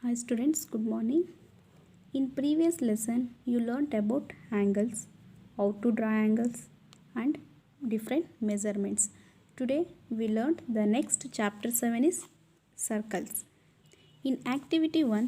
Hi students, good morning. In previous lesson, you learnt about angles, how to draw angles and different measurements. Today, we learnt the next chapter 7 is circles. In activity 1,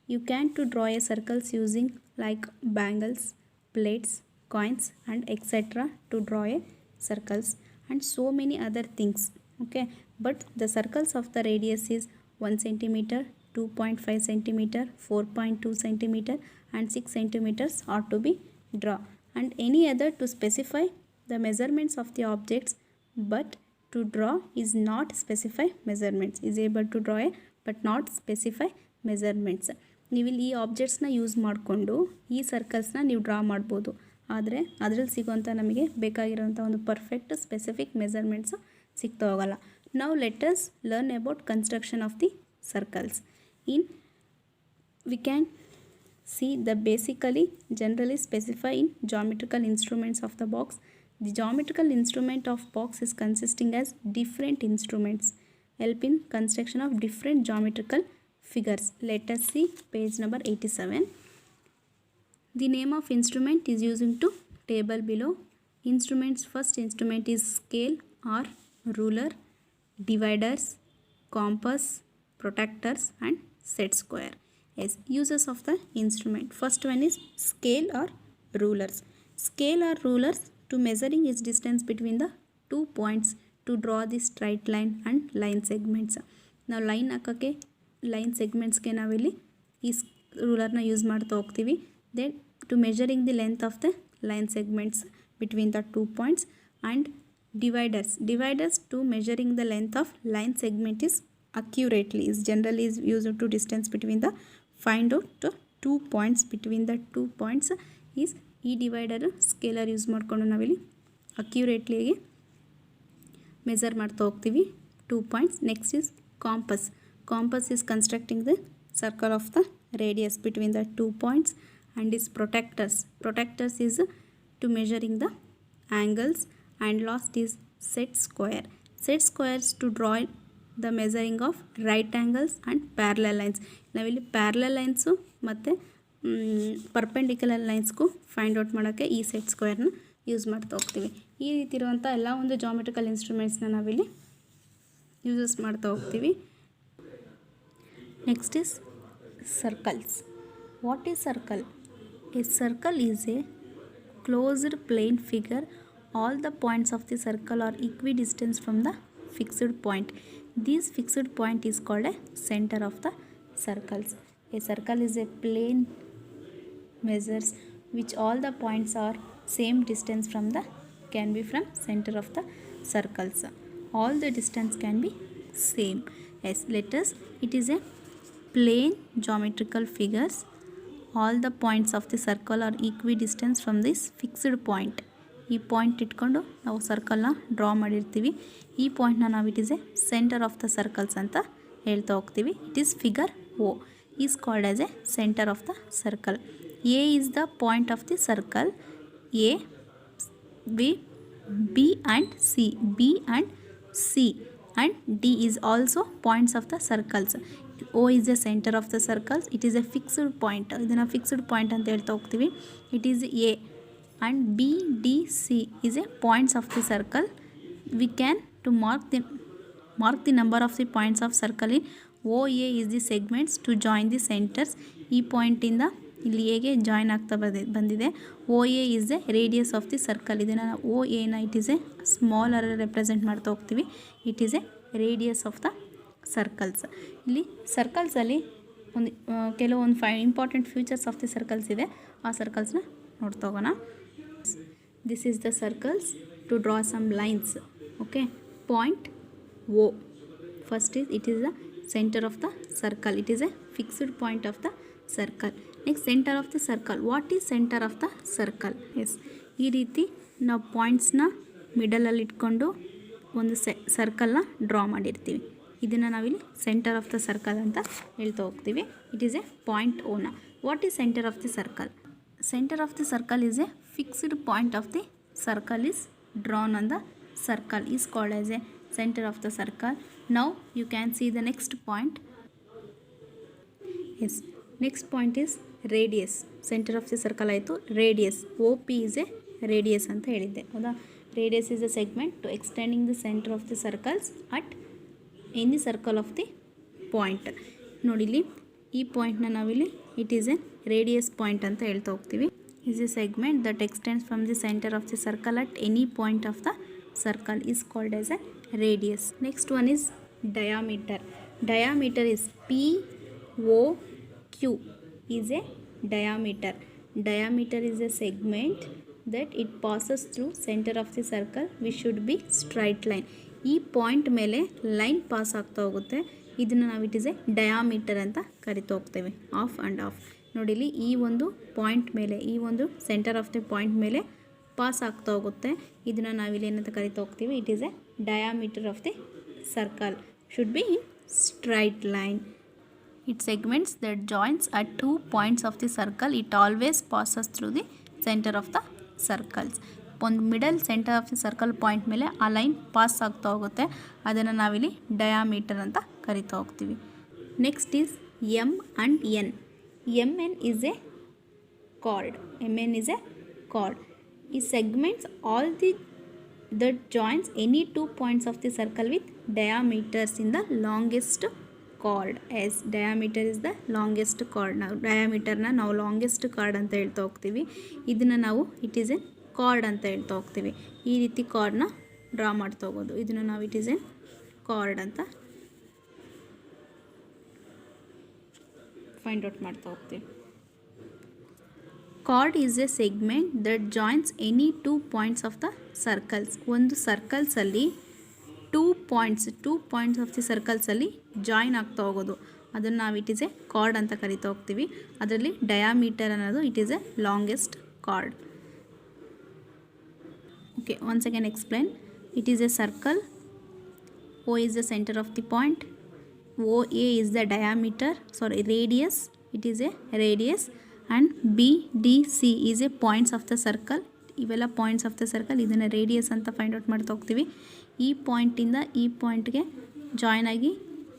you can to draw a circles using like bangles, plates, coins and etc. to draw a circles and so many other things. Okay, but the circles of the radius is 1 centimeter, 2.5 centimeter, 4.2 centimeter and 6 centimeters are to be drawn, and any other to specify the measurements of the objects, but to draw is not specify measurements, is able to draw a but not specify measurements. ನೀವು ಇಲ್ಲಿ ಈ ಆಬ್ಜೆಕ್ಟ್ಸ್ನ use ಮಾಡಿಕೊಂಡು ಈ ಸರ್ಕಲ್ಸ್ನ ನೀವು draw ಮಾಡ್ಬೋದು, ಆದರೆ ಅದರಲ್ಲಿ ಸಿಗೋಂಥ ನಮಗೆ ಬೇಕಾಗಿರೋಂಥ ಒಂದು ಪರ್ಫೆಕ್ಟ್ ಸ್ಪೆಸಿಫಿಕ್ ಮೆಜರ್ಮೆಂಟ್ಸು ಸಿಗ್ತಾ ಹೋಗಲ್ಲ. ನಾವು let us learn about construction of the circles. In we can see the basically generally specify in geometrical instruments of the box. The geometrical instrument of box is consisting as different instruments help in construction of different geometrical figures. Let us see page number 87. The name of instrument is using to table below. Instruments, first instrument is scale or ruler, dividers, compass, protractors and set square. Yes, uses of the instrument. First one is scale or rulers. Scale or rulers to measuring is distance between the 2 points to draw the straight line and line segments. ನಾವು line ಹಾಕೋಕ್ಕೆ line ಸೆಗ್ಮೆಂಟ್ಸ್ಗೆ ನಾವಿಲ್ಲಿ ಈ ರೂಲರ್ನ use ಮಾಡ್ತಾ ಹೋಗ್ತೀವಿ. Then to measuring the length of the line segments between the 2 points and dividers to measuring the length of line segment is accurately is generally is used to distance between the find out the 2 points between the 2 points is ಈ divider scalar use ಮಾಡಿಕೊಂಡು ನಾವಿಲ್ಲಿ ಅಕ್ಯುರೇಟ್ಲಿಗೆ measure ಮಾಡ್ತಾ ಹೋಗ್ತೀವಿ 2 points. Next is campus is constructing the circle of the radius between the 2 points and is protectors is to measuring the angles, and last is set squares to draw the measuring of right angles and parallel lines. ನಾವಿಲ್ಲಿ parallel lines ಮತ್ತು perpendicular ಲೈನ್ಸ್ಗೂ find out ಮಾಡೋಕ್ಕೆ ಈ set ಸ್ಕ್ವೇರ್ನ use ಮಾಡ್ತಾ ಹೋಗ್ತೀವಿ. ಈ ರೀತಿ ಇರುವಂಥ ಎಲ್ಲ ಒಂದು ಜಾಮೆಟ್ರಿಕಲ್ ಇನ್ಸ್ಟ್ರೂಮೆಂಟ್ಸ್ನ ನಾವಿಲ್ಲಿ ಯೂಸಸ್ ಮಾಡ್ತಾ ಹೋಗ್ತೀವಿ. Next is circles. What is circle? A circle is A closed plane figure. All the points of the circle are equidistant from the fixed point. This fixed point is called a center of the circles. A circle is a plane measures which all the points are same distance from the can be from center of the circles. All the distance can be same. Yes, let us, it is a plane geometrical figures. All the points of the circle are equidistant from this fixed point. ಈ point ಇಟ್ಕೊಂಡು ನಾವು ಸರ್ಕಲ್ನ draw ಮಾಡಿರ್ತೀವಿ. ಈ ಪಾಯಿಂಟ್ನ ನಾವು it is a centre of the circles ಅಂತ ಹೇಳ್ತಾ ಹೋಗ್ತೀವಿ. It is figure O is called as a centre of the circle. A is the point of the circle. A B and C, B and C and D is also points of the circles. O is the center of the circles. It is a fixed point. ಇದನ್ನು fixed point ಅಂತ ಹೇಳ್ತಾ ಹೋಗ್ತೀವಿ. It is A and B, D, C is a points of the circle. We can to mark the number of the points of circle in OA is the segments to join the centers. ಈ ಪಾಯಿಂಟಿಂದ ಇಲ್ಲಿ ಹೇಗೆ join ಆಗ್ತಾ ಬಂದಿದೆ. OA is the radius of the circle. ಇದನ್ನು ನಾವು OAನ it is a smaller represent ಮಾಡ್ತಾ ಹೋಗ್ತೀವಿ. It is a radius of the circles. ಇಲ್ಲಿ ಸರ್ಕಲ್ಸಲ್ಲಿ ಒಂದು ಕೆಲವೊಂದು important features of the circles ಇದೆ. ಆ ಸರ್ಕಲ್ಸ್ನ ನೋಡ್ತಾ ಹೋಗೋಣ. This is the circles to draw some lines. Okay, point O first is it is the centre of the circle. It is a fixed point of the circle. Next centre of the circle. What is centre of the circle? S, ಈ ರೀತಿ ನಾವು ಪಾಯಿಂಟ್ಸ್ನ ಮಿಡಲಲ್ಲಿ ಇಟ್ಕೊಂಡು ಒಂದು ಸರ್ಕಲ್ನ draw ಮಾಡಿರ್ತೀವಿ. ಇದನ್ನು ನಾವಿಲ್ಲಿ centre of the circle ಅಂತ ಹೇಳ್ತಾ ಹೋಗ್ತೀವಿ. ಇಟ್ ಈಸ್ ಎ ಪಾಯಿಂಟ್ ಓನ. What is centre of the circle? Center of the circle is a fixed point of the circle is drawn on the circle is called as a center of the circle. Now you can see the next point. Yes next point is radius. Centre of the circle ಆಯಿತು. Radius O P is a radius ಅಂತ ಹೇಳಿದ್ದೆ ಹೌದಾ. Radius is a segment to extending the centre of the circles at any circle of the point. ನೋಡಿಲಿ ಈ ಪಾಯಿಂಟ್ನ ನಾವಿಲ್ಲಿ it is a radius point ಅಂತ ಹೇಳ್ತಾ ಹೋಗ್ತೀವಿ. is a segment that extends from the center of the circle at any point of the circle is called as a radius. Next one is diameter. Diameter is POQ is a diameter. Diameter is a segment that it passes through center of the circle which should be straight line. ಈ point ಮೇಲೆ line pass ಆಗ್ತಾ ಹೋಗುತ್ತೆ. ಇದನ್ನು ನಾವು it is A diameter ಅಂತ ಕರಿತಾ ಹೋಗ್ತೇವೆ. Of and of ನೋಡಿಲಿ ಈ ಒಂದು ಪಾಯಿಂಟ್ ಮೇಲೆ ಈ ಒಂದು ಸೆಂಟರ್ ಆಫ್ ದಿ ಪಾಯಿಂಟ್ ಮೇಲೆ ಪಾಸ್ ಆಗ್ತಾ ಹೋಗುತ್ತೆ. ಇದನ್ನು ನಾವಿಲ್ಲಿ ಏನಂತ ಕರಿತಾ ಹೋಗ್ತೀವಿ. It is a diameter of the circle should be in straight line. It segments that joints at 2 points of the circle. It always passes through the centre of the circles. ಒಂದು middle centre of the circle point ಮೇಲೆ ಆ line pass ಆಗ್ತಾ ಹೋಗುತ್ತೆ. ಅದನ್ನು ನಾವಿಲ್ಲಿ diameter ಅಂತ ಕರಿತಾ ಹೋಗ್ತೀವಿ. Next is M and N. MN is a chord. MN is a chord. It segments all that joins any 2 points of the circle with diameters in the longest chord. As diameter is the longest chord. ನಾವು diameterನ ನಾವು longest chord ಅಂತ ಹೇಳ್ತಾ ಹೋಗ್ತೀವಿ. ಇದನ್ನು ನಾವು it is a chord ಅಂತ ಹೇಳ್ತಾ ಹೋಗ್ತೀವಿ. ಈ ರೀತಿ chordನ ಡ್ರಾ ಮಾಡ್ತಾ ಹೋಗೋದು. ಇದನ್ನು ನಾವು it is a chord ಅಂತ ಫೈಂಡ್ ಔಟ್ ಮಾಡ್ತಾ ಹೋಗ್ತೀವಿ. Card is A segment that joints any 2 points of the circles. ಒಂದು ಸರ್ಕಲ್ಸಲ್ಲಿ 2 ಪಾಯಿಂಟ್ಸ್ ಆಫ್ ದಿ ಸರ್ಕಲ್ಸಲ್ಲಿ ಜಾಯಿನ್ ಆಗ್ತಾ ಹೋಗೋದು. ಅದನ್ನು ನಾವು ಇಟ್ ಈಸ್ ಎ ಕಾರ್ಡ್ ಅಂತ ಕರಿತಾ ಹೋಗ್ತೀವಿ. ಅದರಲ್ಲಿ ಡಯಾಮೀಟರ್ ಅನ್ನೋದು it is A longest card. Okay, once again explain. It is A circle. O is the center of the point. OA is the radius. It is a radius. And BDC is a points of the circle. ಇವೆಲ್ಲ points of the circle. ಇದನ್ನು radius ಅಂತ find out ಮಾಡ್ತಾ ಹೋಗ್ತೀವಿ. ಈ ಪಾಯಿಂಟಿಂದ ಈ ಪಾಯಿಂಟ್ಗೆ join ಆಗಿ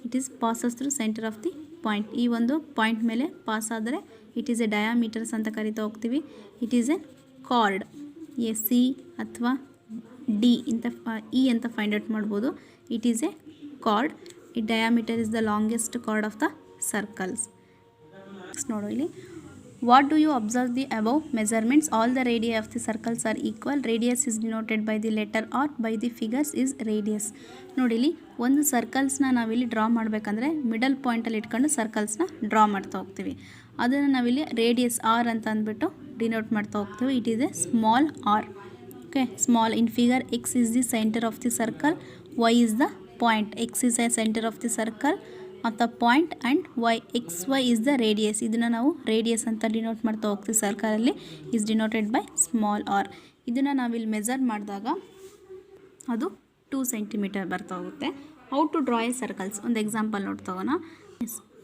it is passes through centre of the point. ಈ ಒಂದು ಪಾಯಿಂಟ್ ಮೇಲೆ ಪಾಸ್ ಆದರೆ ಇಟ್ ಈಸ್ ಎ ಡಯಾಮೀಟರ್ಸ್ ಅಂತ ಕರಿತಾ ಹೋಗ್ತೀವಿ. It is A card. C ಅಥವಾ ಡಿ ಅಂತ ಇ ಅಂತ ಫೈಂಡ್ ಔಟ್ ಮಾಡ್ಬೋದು. It is A card. ಈ diameter is the longest chord of the circles. Next ನೋಡು ಇಲ್ಲಿ. What do you observe the above measurements? All the radii of the circles are equal. Radius is denoted by the letter R. By the figures is radius. ನೋಡಿಲಿ ಒಂದು ಸರ್ಕಲ್ಸ್ನ ನಾವಿಲ್ಲಿ draw ಮಾಡಬೇಕಂದ್ರೆ middle ಪಾಯಿಂಟಲ್ಲಿ ಇಟ್ಕೊಂಡು ಸರ್ಕಲ್ಸ್ನ draw ಮಾಡ್ತಾ ಹೋಗ್ತೀವಿ. ಅದನ್ನು ನಾವಿಲ್ಲಿ ರೇಡಿಯಸ್ ಆರ್ ಅಂತ ಅಂದ್ಬಿಟ್ಟು ಡಿನೋಟ್ ಮಾಡ್ತಾ ಹೋಗ್ತೀವಿ. It is a small R. Okay, small. In figure X is the centre of the circle. Y is the point. X is a center of the circle of the point and xy is the radius. ಇದನ್ನು ನಾವು radius ಅಂತ denote ಮಾಡ್ತಾ ಹೋಗ್ತೀವಿ. ಸರ್ಕಲಲ್ಲಿ is denoted by small r. ಇದನ್ನು ನಾವಿಲ್ಲಿ measure ಮಾಡಿದಾಗ ಅದು 2 ಸೆಂಟಿಮೀಟರ್ ಬರ್ತಾ ಹೋಗುತ್ತೆ. How to draw a circles. ಒಂದು ಎಕ್ಸಾಂಪಲ್ ನೋಡ್ತೋಗೋಣ.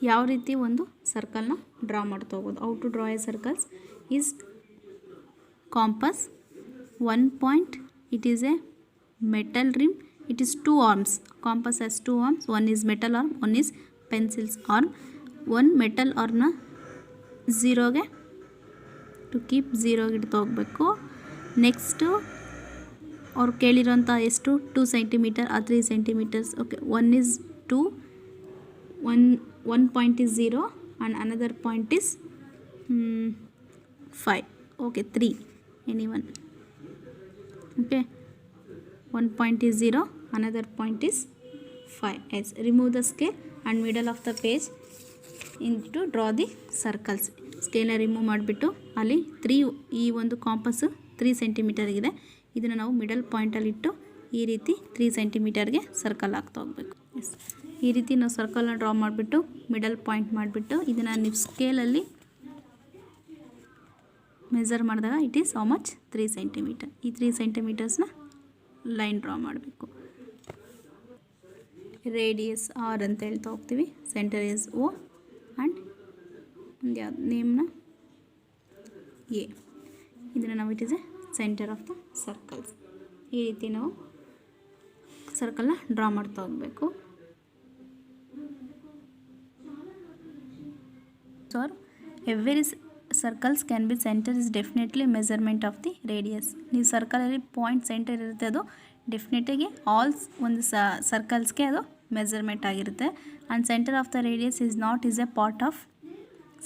ಯಾವ ರೀತಿ ಒಂದು ಸರ್ಕಲ್ನ ಡ್ರಾ ಮಾಡ್ತಾ ಹೋಗೋದು. How to draw a circles is compass. 1 point. It is a metal rim. It is 2 arms. Compass has 2 arms. One is metal arm, one is pencil's arm. One metal arm na 0 ಗೆ to keep 0 ಗೆ ಇಡ್ತಾ ಹೋಗಬೇಕು. Next ಅವ್ರು ಕೇಳಿರೋಂಥ ಎಷ್ಟು 2 centimetre ಆ 3 centimetres. Okay, one is 2, one point is 0 and another point is 5. Okay, 3. Anyone? Okay. 1 point is 0, another point is 5. Yes, remove the scale and middle of the page into draw the circles. ಸ್ಕೇಲ್ನ remove ಮಾಡಿಬಿಟ್ಟು ಅಲ್ಲಿ 3 ಈ ಒಂದು ಕಾಂಪಸ್ಸು 3 centimetre ಇದೆ. ಇದನ್ನು ನಾವು middle ಪಾಯಿಂಟಲ್ಲಿಟ್ಟು ಈ ರೀತಿ 3 ಸೆಂಟಿಮೀಟರ್ಗೆ ಸರ್ಕಲ್ ಹಾಕ್ತಾ ಹೋಗಬೇಕು. ಎಸ್, ಈ ರೀತಿ ನಾವು ಸರ್ಕಲ್ನ ಡ್ರಾ ಮಾಡಿಬಿಟ್ಟು ಮಿಡಲ್ ಪಾಯಿಂಟ್ ಮಾಡಿಬಿಟ್ಟು ಇದನ್ನು ನೀವು ಸ್ಕೇಲಲ್ಲಿ ಮೆಜರ್ ಮಾಡಿದಾಗ it is how much 3 centimetre. ಈ 3 ಸೆಂಟಿಮೀಟರ್ಸ್ನ ಲೈನ್ ಡ್ರಾ ಮಾಡಬೇಕು. ರೇಡಿಯಸ್ ಆರ್ ಅಂತ ಹೇಳ್ತಾ ಹೋಗ್ತೀವಿ. ಸೆಂಟರ್ ಈಸ್ ಓ ಆ್ಯಂಡ್ ಒಂದು ಯಾವ್ದು ನೇಮ್ನ ಎ. ಇದನ್ನು ನಾವು it is a centre of the circles. ಈ ರೀತಿ ನಾವು ಸರ್ಕಲ್ನ ಡ್ರಾ ಮಾಡ್ತಾ ಹೋಗಬೇಕು. or every circles can be center is definitely measurement of the radius. ನೀವು ಸರ್ಕಲಲ್ಲಿ ಪಾಯಿಂಟ್ ಸೆಂಟರ್ ಇರುತ್ತೆ, ಅದು ಡೆಫಿನೆಟಾಗಿ ಆಲ್ ಒಂದು ಸರ್ಕಲ್ಸ್ಗೆ ಅದು ಮೆಜರ್ಮೆಂಟ್ ಆಗಿರುತ್ತೆ. And centre of the radius is not is A part of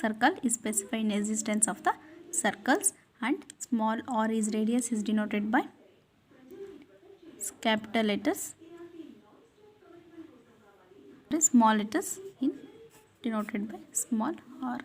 circle is specified in existence of the circles. And small r is radius is denoted by capital letters, small letters in denoted by small r.